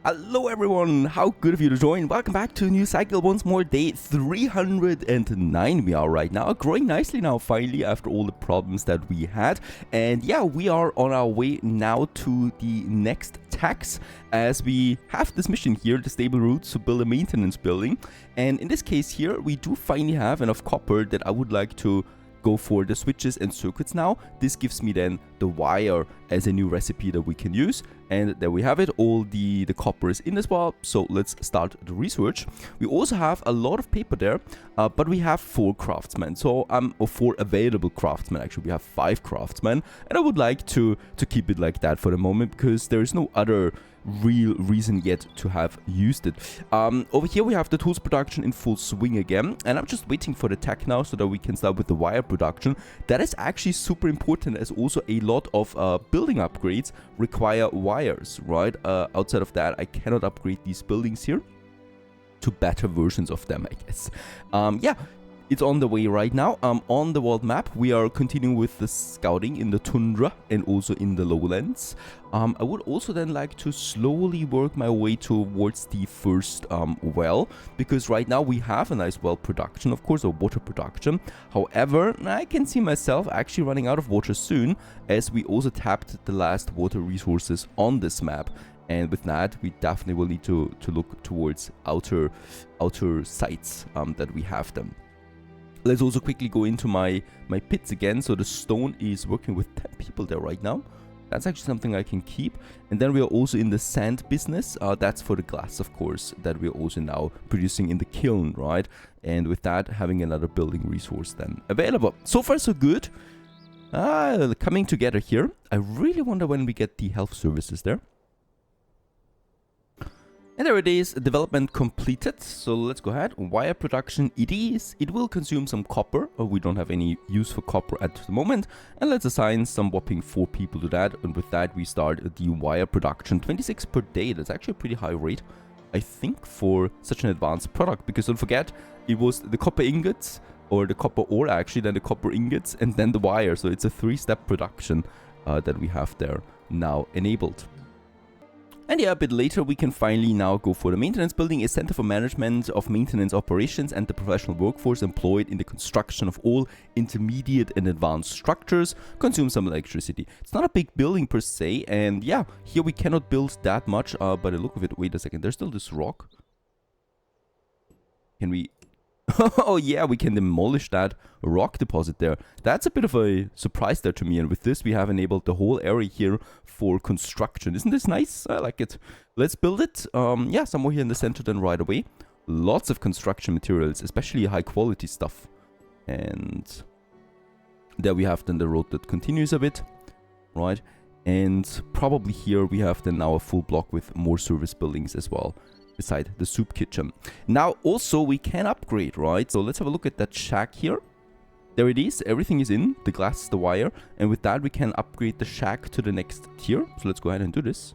Hello everyone, how good of you to join. Welcome back to a new cycle once more, day 309 we are right now. Growing nicely now finally after all the problems that we had. And yeah, we are on our way now to the next tax as we have this mission here, the stable routes to build a maintenance building. And in this case here, we do finally have enough copper that I would like to go for the switches and circuits now. This gives me then the wire as a new recipe that we can use. And there we have it, all the copper is in as well. So let's start the research. We also have a lot of paper there, but we have 4 craftsmen. So or 4 available craftsmen. Actually, we have 5 craftsmen, and I would like to keep it like that for the moment because there is no other real reason yet to have used it. Over here we have the tools production in full swing again, and I'm just waiting for the tech now so that we can start with the wire production. That is actually super important as also a lot of building upgrades require wires, right? Outside of that, I cannot upgrade these buildings here to better versions of them, I guess. Yeah, it's on the way right now. On the world map, we are continuing with the scouting in the tundra and also in the lowlands. I would also then like to slowly work my way towards the first well, because right now we have a nice well production, of course, or water production. However, I can see myself actually running out of water soon, as we also tapped the last water resources on this map. And with that, we definitely will need to look towards outer sites that we have them. Let's also quickly go into my pits again. So the stone is working with 10 people there right now. That's actually something I can keep. And then we are also in the sand business. That's for the glass, of course, that we're also now producing in the kiln, right? And with that, having another building resource then available. So far, so good. Coming together here. I really wonder when we get the health services there. And there it is, development completed. So let's go ahead. Wire production it is. It will consume some copper. We don't have any use for copper at the moment. And let's assign some whopping 4 people to that. And with that, we start the wire production. 26 per day. That's actually a pretty high rate, I think, for such an advanced product. Because don't forget, it was the copper ingots, or the copper ore actually, then the copper ingots, and then the wire. So it's a 3-step production that we have there now enabled. And yeah, a bit later we can finally now go for the maintenance building, a center for management of maintenance operations and the professional workforce employed in the construction of all intermediate and advanced structures, consume some electricity. It's not a big building per se, and yeah, here we cannot build that much by the look of it. Wait a second, there's still this rock. Can we... Oh yeah, we can demolish that rock deposit there. That's a bit of a surprise there to me. And with this, we have enabled the whole area here for construction. Isn't this nice? I like it. Let's build it. Yeah, somewhere here in the center then right away. Lots of construction materials, especially high quality stuff. And there we have then the road that continues a bit, right? And probably here we have then now a full block with more service buildings as well, beside the soup kitchen. Now also we can upgrade, right? So let's have a look at that shack here. There it is, everything is in, the glass, the wire, and with that we can upgrade the shack to the next tier. So let's go ahead and do this.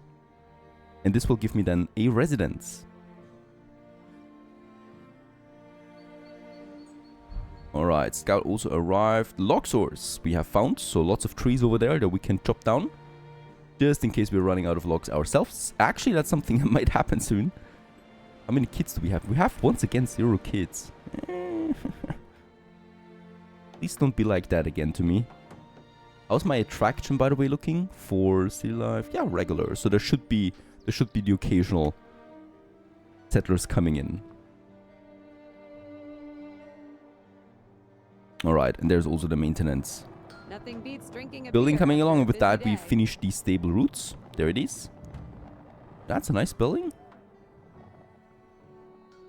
And this will give me then a residence. Alright, scout also arrived. Log source we have found, so lots of trees over there that we can chop down, just in case we're running out of logs ourselves. Actually, that's something that might happen soon. How many kids do we have? We have once again 0 kids. Please don't be like that again to me. How's my attraction, by the way, looking for city life? Yeah, regular. So there should be the occasional settlers coming in. All right, and there's also the maintenance Nothing beats drinking a building beer coming along, and after a with that busy we day. finish the stable routes. There it is. That's a nice building.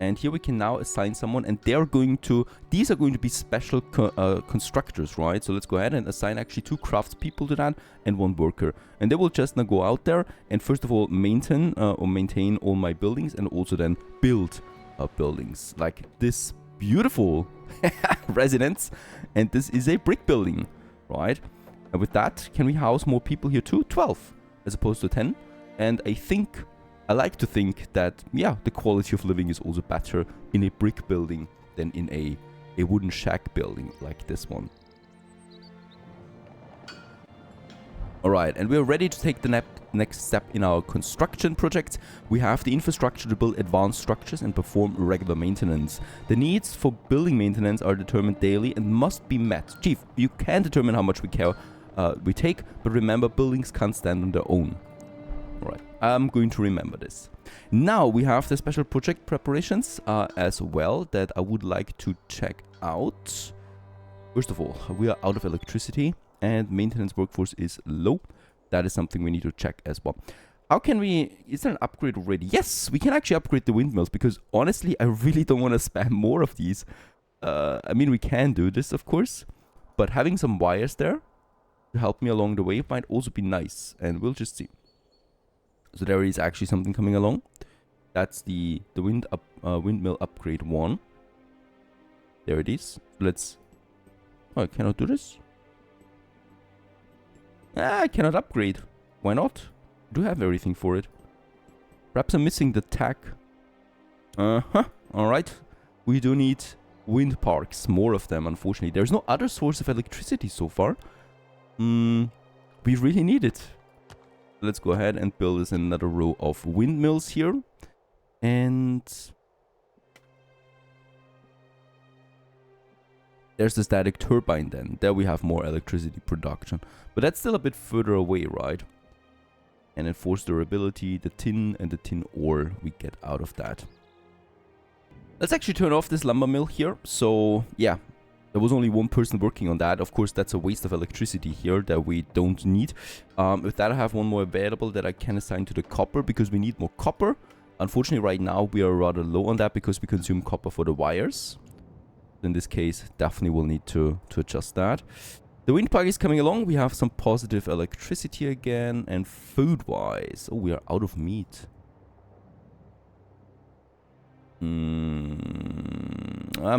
And here we can now assign someone, and these are going to be special constructors, right? So let's go ahead and assign actually 2 craftspeople to that and 1 worker. And they will just now go out there and first of all maintain all my buildings, and also then build buildings like this beautiful residence. And this is a brick building, right? And with that, can we house more people here too? 12 as opposed to 10. And I like to think that, yeah, the quality of living is also better in a brick building than in a wooden shack building like this one. Alright, and we're ready to take the next step in our construction project. We have the infrastructure to build advanced structures and perform regular maintenance. The needs for building maintenance are determined daily and must be met. Chief, you can determine how much we take, but remember, buildings can't stand on their own. Alright, I'm going to remember this. Now we have the special project preparations as well that I would like to check out. First of all, we are out of electricity and maintenance workforce is low. That is something we need to check as well. How can we... Is there an upgrade already? Yes, we can actually upgrade the windmills because honestly, I really don't want to spam more of these. I mean, we can do this, of course. But having some wires there to help me along the way might also be nice. And we'll just see. So there is actually something coming along. That's the windmill upgrade 1. There it is. Let's... Oh, I cannot do this? I cannot upgrade. Why not? I do have everything for it. Perhaps I'm missing the tack. Alright. We do need wind parks. More of them, unfortunately. There's no other source of electricity so far. We really need it. Let's go ahead and build us another row of windmills here. And... there's the static turbine then. There we have more electricity production. But that's still a bit further away, right? And enforced durability, the tin and the tin ore we get out of that. Let's actually turn off this lumber mill here. So, yeah. There was only one person working on that. Of course, that's a waste of electricity here that we don't need. With that, I have one more available that I can assign to the copper because we need more copper. Unfortunately, right now, we are rather low on that because we consume copper for the wires. In this case, definitely will need to adjust that. The wind park is coming along. We have some positive electricity again. And food-wise... oh, we are out of meat. I'm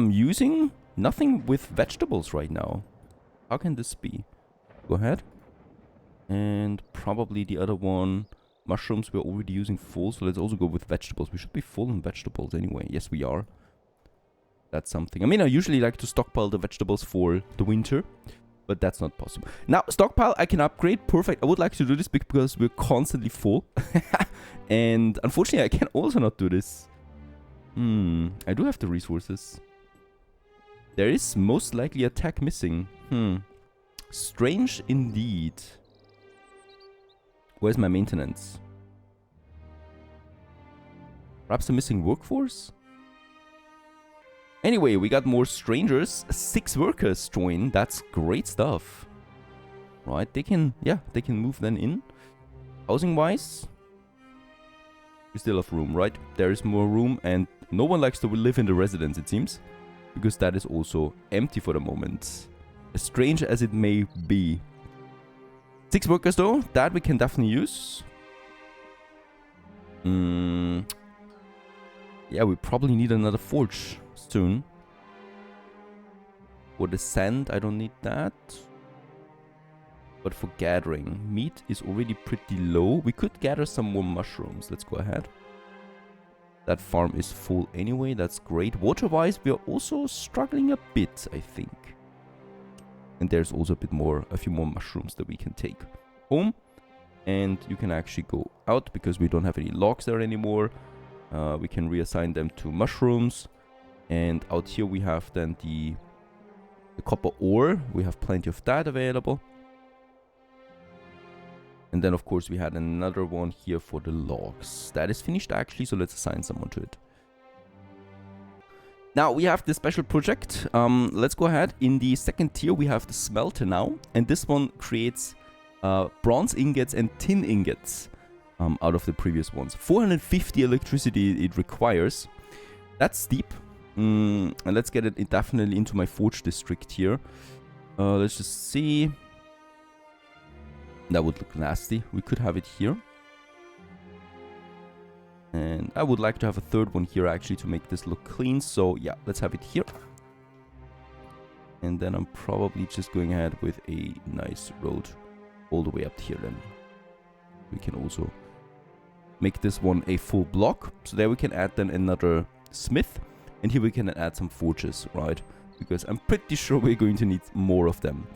using nothing with vegetables right now. How can this be? Go ahead. And probably the other one... mushrooms we're already using full. So let's also go with vegetables. We should be full on vegetables anyway. Yes, we are. That's something. I mean, I usually like to stockpile the vegetables for the winter, but that's not possible. Now, stockpile, I can upgrade. Perfect. I would like to do this because we're constantly full. And unfortunately, I can also not do this. I do have the resources. There is most likely a tag missing. Strange indeed. Where's my maintenance? Perhaps a missing workforce? Anyway, we got more strangers. 6 workers join. That's great stuff. Right, they can move then in. Housing-wise, we still have room, right? There is more room and no one likes to live in the residence, it seems. Because that is also empty for the moment. As strange as it may be. 6 workers though, that we can definitely use. Yeah, we probably need another forge soon. For the sand, I don't need that. But for gathering, meat is already pretty low. We could gather some more mushrooms. Let's go ahead. That farm is full anyway. That's great. Water-wise, we are also struggling a bit, I think. And there's also a few more mushrooms that we can take home. And you can actually go out because we don't have any logs there anymore. We can reassign them to mushrooms. And out here we have then the copper ore. We have plenty of that available. And then of course we had another one here for the logs. That is finished actually, so let's assign someone to it. Now we have this special project. Let's go ahead. In the second tier we have the smelter now. And this one creates bronze ingots and tin ingots out of the previous ones. 450 electricity it requires. That's steep. And let's get it definitely into my forge district here. Let's just see. That would look nasty. We could have it here. And I would like to have a third one here actually to make this look clean. So yeah, let's have it here. And then I'm probably just going ahead with a nice road all the way up here then. We can also make this one a full block. So there we can add then another smith. And here we can add some forges, right? Because I'm pretty sure we're going to need more of them.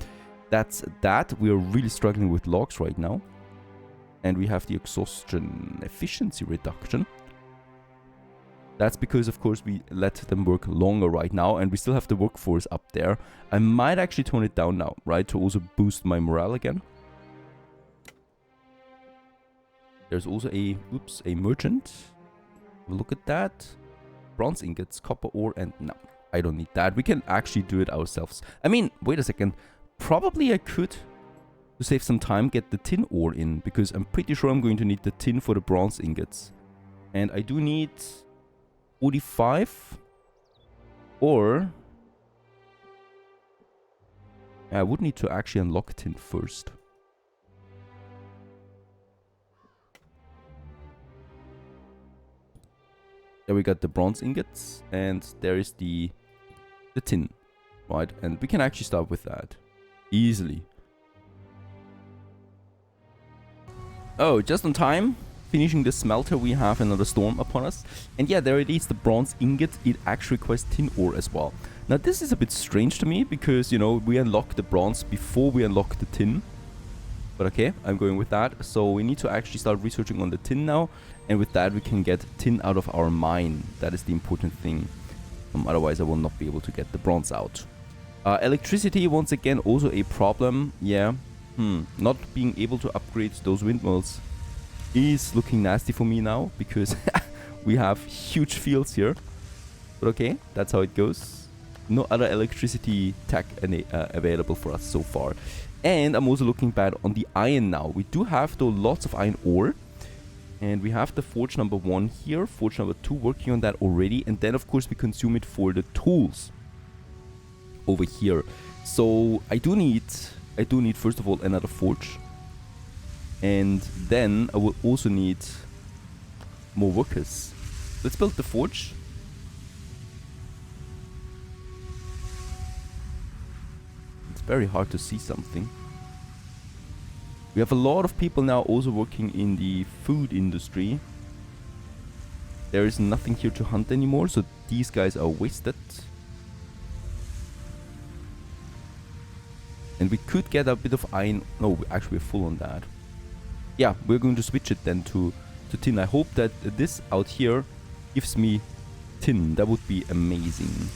That's that. We are really struggling with logs right now. And we have the exhaustion efficiency reduction. That's because, of course, we let them work longer right now, and we still have the workforce up there. I might actually tone it down now, right, to also boost my morale again. There's also a, a merchant. Look at that. Bronze ingots, copper ore, and no, I don't need that. We can actually do it ourselves. I mean, wait a second. Probably I could, to save some time, get the tin ore in, because I'm pretty sure I'm going to need the tin for the bronze ingots. And I do need 45, or I would need to actually unlock tin first. There we got the bronze ingots, and there is the tin, right? And we can actually start with that easily. Oh, just on time. Finishing the smelter, we have another storm upon us. And yeah, there it is, the bronze ingot. It actually requires tin ore as well. Now this is a bit strange to me because, you know, we unlock the bronze before we unlock the tin. But okay, I'm going with that. So we need to actually start researching on the tin now. And with that we can get tin out of our mine. That is the important thing. Otherwise I will not be able to get the bronze out. Electricity, once again, also a problem. Yeah, not being able to upgrade those windmills is looking nasty for me now, because we have huge fields here. But okay, that's how it goes. No other electricity tech available for us so far. And I'm also looking bad on the iron now. We do have, though, lots of iron ore. And we have the forge number 1 here, forge number 2 working on that already. And then, of course, we consume it for the tools over here. So I do need, first of all, another forge. And then I will also need more workers. Let's build the forge. It's very hard to see something. We have a lot of people now also working in the food industry. There is nothing here to hunt anymore, so these guys are wasted. And we could get a bit of iron. No, actually we're full on that. Yeah, we're going to switch it then to tin. I hope that this out here gives me tin. That would be amazing.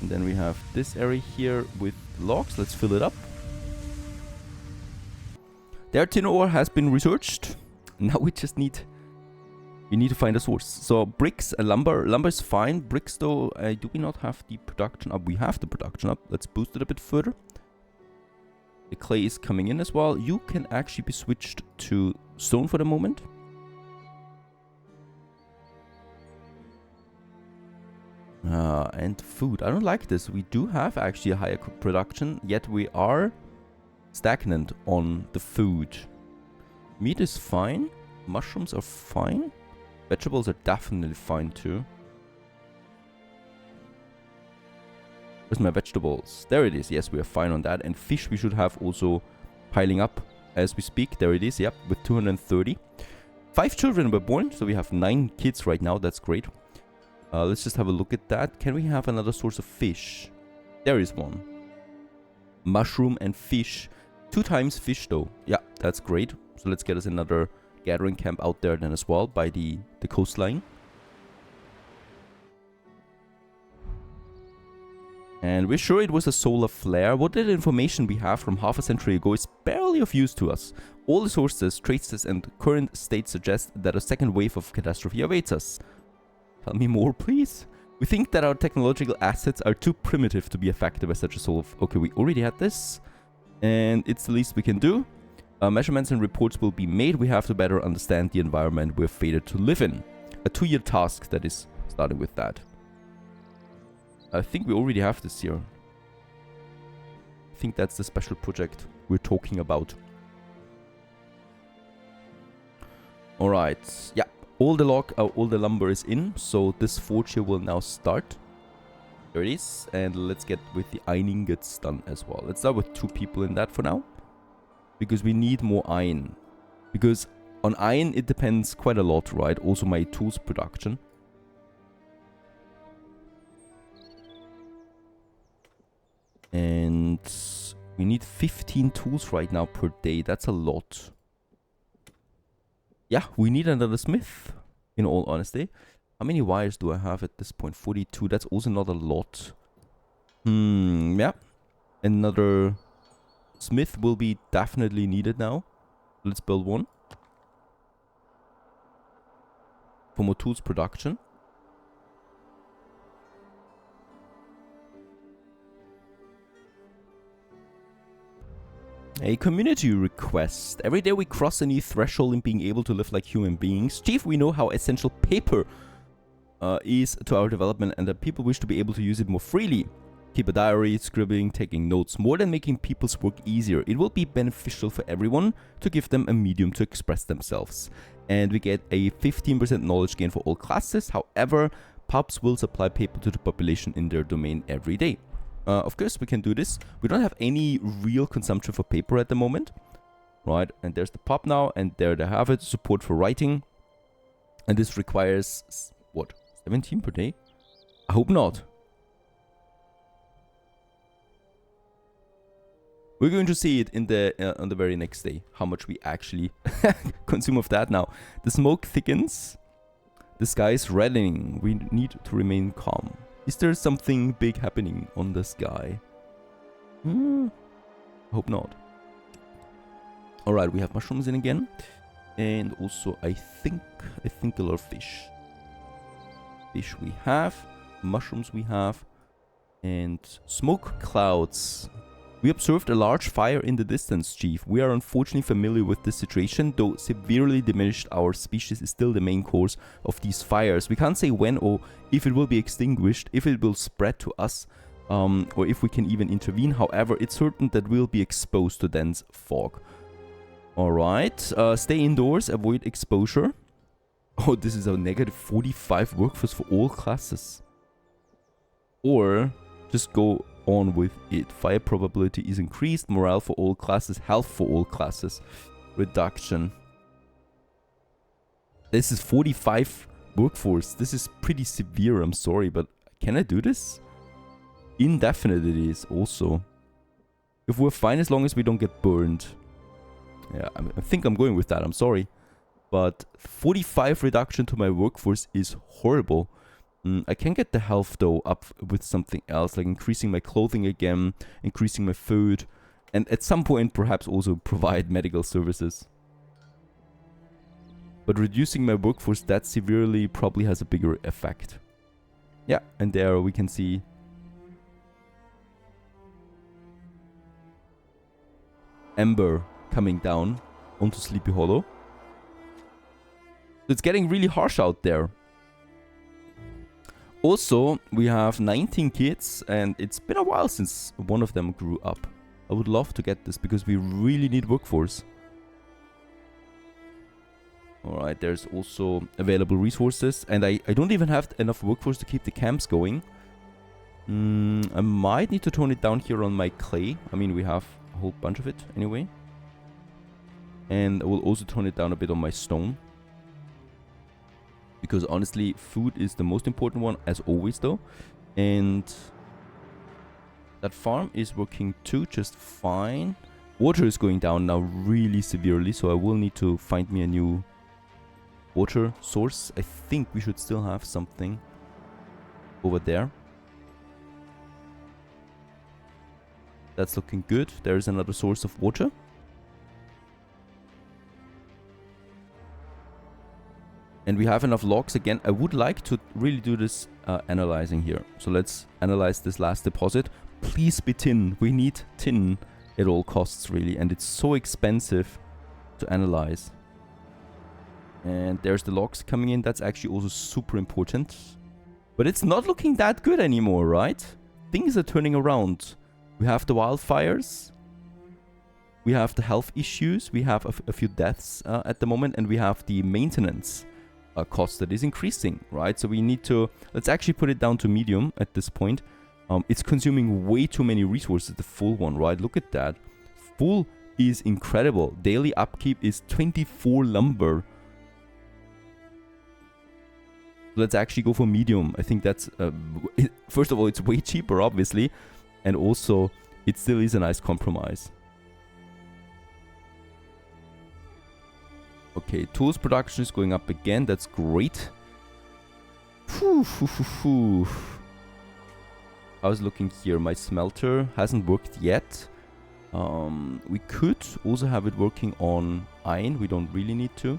And then we have this area here with logs. Let's fill it up. Their tin ore has been researched. Now we just need to find a source. So bricks and lumber. Lumber is fine. Bricks though, do we not have the production up? We have the production up. Let's boost it a bit further. The clay is coming in as well. You can actually be switched to stone for the moment. And food. I don't like this. We do have actually a higher production, yet we are stagnant on the food. Meat is fine. Mushrooms are fine. Vegetables are definitely fine too. Where's my vegetables? There it is. Yes, we are fine on that. And fish we should have also piling up as we speak. There it is. Yep, with 230. 5 children were born, so we have 9 kids right now. That's great. Let's just have a look at that. Can we have another source of fish? There is one. Mushroom and fish. 2 times fish though. Yeah, that's great. So let's get us another gathering camp out there then as well by the coastline. And we're sure it was a solar flare. What little information we have from half a century ago is barely of use to us. All the sources, traces, and current state suggest that a second wave of catastrophe awaits us. Tell me more, please. We think that our technological assets are too primitive to be affected by such a solar... Okay, we already had this. And it's the least we can do. Measurements and reports will be made. We have to better understand the environment we're fated to live in. A 2-year task that is starting with that. I think we already have this here. I think that's the special project we're talking about. Alright, yeah, all the lumber is in, so this forge here will now start. There it is, and let's get with the iron ingots done as well. Let's start with 2 people in that for now, because we need more iron. Because on iron it depends quite a lot, right? Also my tools production. And we need 15 tools right now per day. That's a lot. Yeah, we need another smith, in all honesty. How many wires do I have at this point? 42. That's also not a lot. Yeah. Another smith will be definitely needed now. Let's build one. For more tools production. A community request. Every day we cross a new threshold in being able to live like human beings. Chief, we know how essential paper is to our development and that people wish to be able to use it more freely. Keep a diary, scribbling, taking notes. More than making people's work easier, it will be beneficial for everyone to give them a medium to express themselves. And we get a 15% knowledge gain for all classes. However, pubs will supply paper to the population in their domain every day. Of course, we can do this. We don't have any real consumption for paper at the moment. Right, and there's the pub now, and there they have it. Support for writing. And this requires, what, 17 per day? I hope not. We're going to see it in the on the very next day, how much we actually consume of that now. The smoke thickens. The sky is reddening. We need to remain calm. Is there something big happening on the sky? Hope not. Alright, we have mushrooms in again. And also, I think a lot of fish. Fish we have. Mushrooms we have. And smoke clouds. We observed a large fire in the distance, Chief. We are unfortunately familiar with this situation, though severely diminished, our species is still the main cause of these fires. We can't say when or if it will be extinguished, if it will spread to us, or if we can even intervene. However, it's certain that we'll be exposed to dense fog. Alright, stay indoors, avoid exposure. Oh, this is a negative 45 workforce for all classes. Or just go on with it. Fire probability is increased. Morale for all classes. Health for all classes. Reduction. This is 45 workforce. This is pretty severe. I'm sorry, but can I do this? Indefinite it is also. If we're fine as long as we don't get burned. Yeah, I think I'm going with that. I'm sorry. But 45 reduction to my workforce is horrible. I can get the health though up with something else, like increasing my clothing again, increasing my food, and at some point perhaps also provide medical services. But reducing my workforce that severely probably has a bigger effect. Yeah, and there we can see Ember coming down onto Sleepy Hollow. It's getting really harsh out there. Also, we have 19 kids, and it's been a while since one of them grew up. I would love to get this, because we really need workforce. Alright, there's also available resources, and I don't even have enough workforce to keep the camps going. I might need to tone it down here on my clay. I mean, we have a whole bunch of it anyway. And I will also tone it down a bit on my stone. Because honestly, food is the most important one, as always though. And that farm is working too, just fine. Water is going down now really severely, so I will need to find me a new water source. I think we should still have something over there. That's looking good. There is another source of water. And we have enough logs again. I would like to really do this analyzing here. So let's analyze this last deposit. Please be tin. We need tin at all costs, really. And it's so expensive to analyze. And there's the logs coming in. That's actually also super important. But it's not looking that good anymore, right? Things are turning around. We have the wildfires. We have the health issues. We have a few deaths at the moment. And we have the maintenance cost that is increasing, right? So we need to, let's actually put it down to medium at this point. It's consuming way too many resources, the full one, right? Look at that. Full is incredible. Daily upkeep is 24 lumber. Let's actually go for medium. I think that's, first of all, it's way cheaper, obviously. And also, it still is a nice compromise. Okay, tools production is going up again. That's great. Phew, phew, phew, phew. How's it looking here? My smelter hasn't worked yet. We could also have it working on iron. We don't really need to.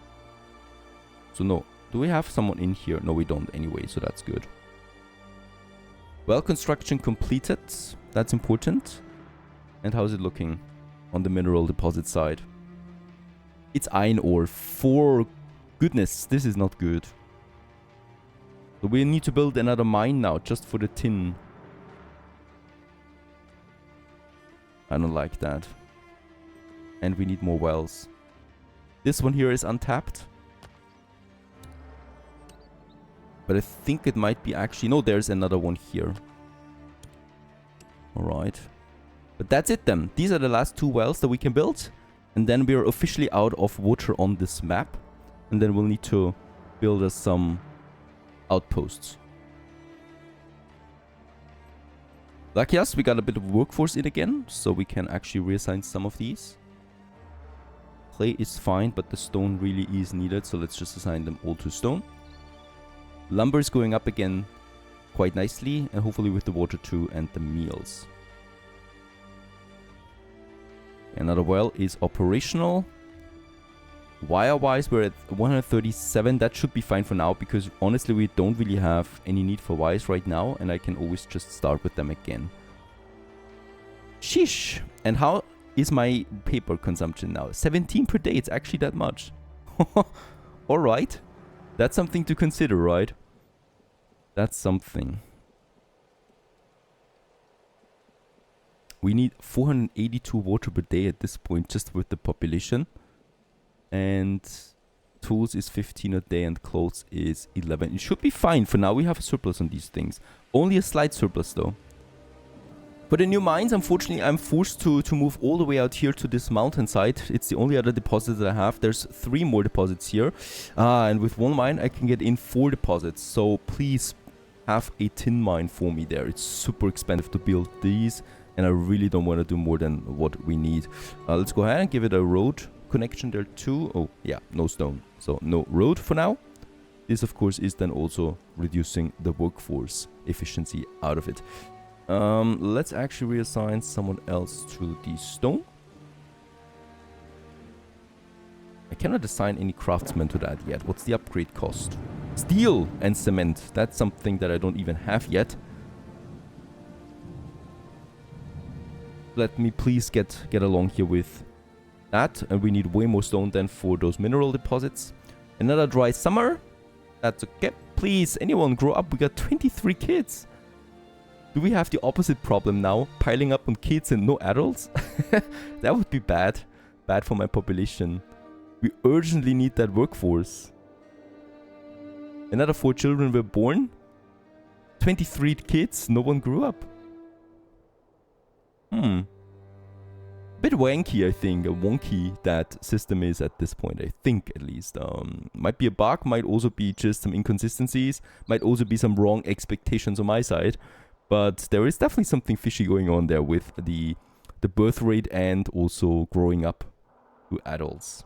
So no. Do we have someone in here? No, we don't anyway, so that's good. Well, construction completed. That's important. And how's it looking on the mineral deposit side? It's iron ore. For goodness, this is not good. So we need to build another mine now, just for the tin. I don't like that. And we need more wells. This one here is untapped. But I think it might be actually... No, there's another one here. Alright. But that's it then. These are the last 2 wells that we can build. And then we're officially out of water on this map. And then we'll need to build us some outposts. Lucky us, we got a bit of workforce in again. So we can actually reassign some of these. Clay is fine, but the stone really is needed. So let's just assign them all to stone. Lumber is going up again quite nicely, and hopefully with the water too, and the meals. Another well is operational. Wire-wise, we're at 137. That should be fine for now, because honestly, we don't really have any need for wires right now, and I can always just start with them again. Sheesh! And how is my paper consumption now? 17 per day. It's actually that much. Alright. That's something to consider, right? That's something. We need 482 water per day at this point, just with the population. And tools is 15 a day and clothes is 11. It should be fine. For now, we have a surplus on these things. Only a slight surplus, though. For the new mines, unfortunately, I'm forced to move all the way out here to this mountainside. It's the only other deposit that I have. There's 3 more deposits here. And with 1 mine, I can get in 4 deposits. So please have a tin mine for me there. It's super expensive to build these. And I really don't want to do more than what we need. Let's go ahead and give it a road connection there too. Oh, yeah, no stone. So no road for now. This, of course, is then also reducing the workforce efficiency out of it. Let's actually reassign someone else to the stone. I cannot assign any craftsmen to that yet. What's the upgrade cost? Steel and cement. That's something that I don't even have yet. Let me please get along here with that. And we need way more stone than for those mineral deposits. Another dry summer. That's okay. Please, anyone grow up. We got 23 kids. Do we have the opposite problem now? Piling up on kids and no adults? That would be bad. Bad for my population. We urgently need that workforce. Another 4 children were born. 23 kids. No one grew up. Bit wanky, I think. Wonky that system is at this point, I think, at least. Might be a bug. Might also be just some inconsistencies. Might also be some wrong expectations on my side. But there is definitely something fishy going on there with the birth rate and also growing up to adults.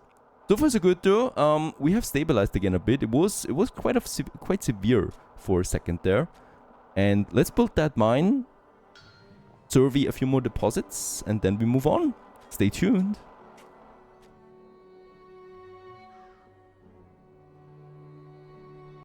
So far so good though. We have stabilized again a bit. It was quite severe for a second there. And let's build that mine. Survey a few more deposits and then we move on. Stay tuned.